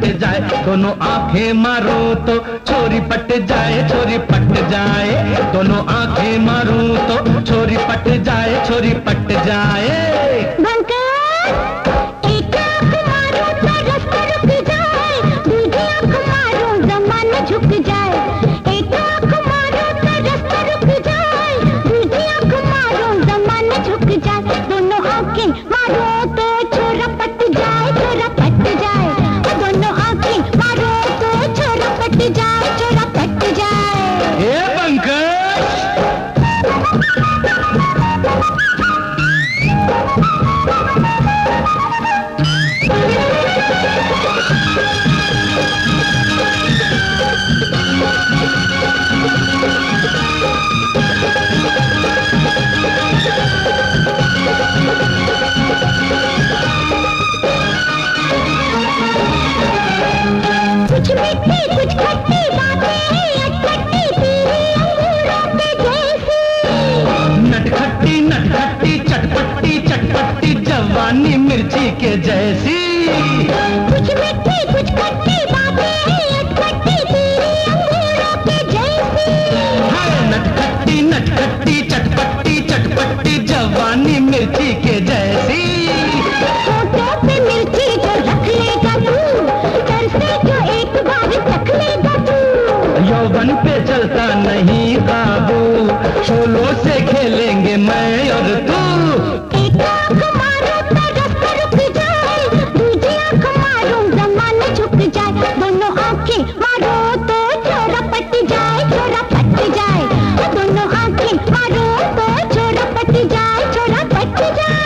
Cut जाए, दोनों आंखें मारूं तो छोरी पट जाए, छोरी पट जाए, दोनों आंखें मारूं तो छोरी पट जाए, छोरी पट जाए। एक आंख मारो तो रास्ता रुक जाए, दूसरी आंख मारो जमाना झुक जाए। एक आंख मारो तो रास्ता रुक जाए, दूसरी आंख मारो जमाना झुक जाए। दोनों आंखें मारो तो छोरा पट जाए, छोरा पट जाए, दोनों आंखें मारो तो छोरा पट जाए, छोरा पट जाए। ए पंकज, कुछ मीठी कुछ खट्टी बातें अटपटी तेरी अंगूरों पे जैसी। नटखट्टी चटपट्टी चटपट्टी जवानी मिर्ची के जैसी। कुछ मीठी कुछ खट्टी बातें अटपटी तेरी अंगूरों पे जैसी। नटखट्टी चटपट्टी चटपट्टी जवानी मिर्ची के जैसी। होठों पे मिर्ची जो रख लेगा तू, तरसे जो एक बार तक लेगा तू। यौवन पे चलता नहीं काबू, शोलों से खेलेंगे मैं और तू। एक आंख मारो तो रास्ता रुक जाए, दूसरी आंख मारो जमाना झुक जाए। दोनों आंखें मारो तो छोरा पट जाए, छोरा पट जाए, दोनों आंखें मारो तो छोरा पट जाए, छोरा पट जाए।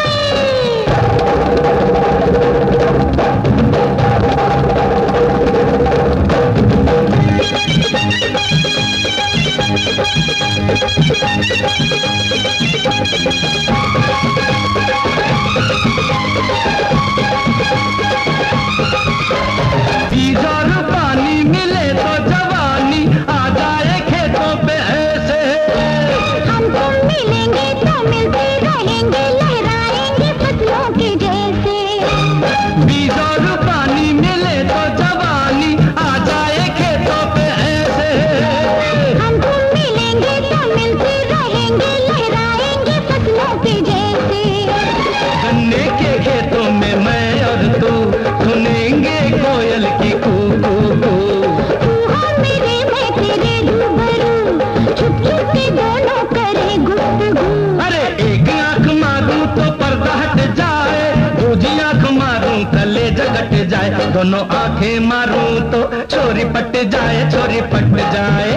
बीज और पानी मिले तो जवानी आ जाए खेतों पे ऐसे। हम तुम मिलेंगे तो मिलते रहेंगे, लहराएंगे फसलों के जैसे। बीज और पानी मिले तो जवानी आ जाए खेतों पे ऐसे। हम तुम मिलेंगे तो मिलते रहेंगे, लहराएंगे फसलों के जैसे। गन्ने के खेतों में मैं और तू सुनेंगे कोयल की कू कू कू। तू हो मेरे मैं तेरे रूबरू, छुप छुप के दोनों करे गुफ्तगू। अरे एक आंख मारूं तो पर्दा हट जाए, दूसरी आंख मारूं कलेजा कट जाए, दोनों आंखें मारूं तो छोरी पट जाए, छोरी पट जाए,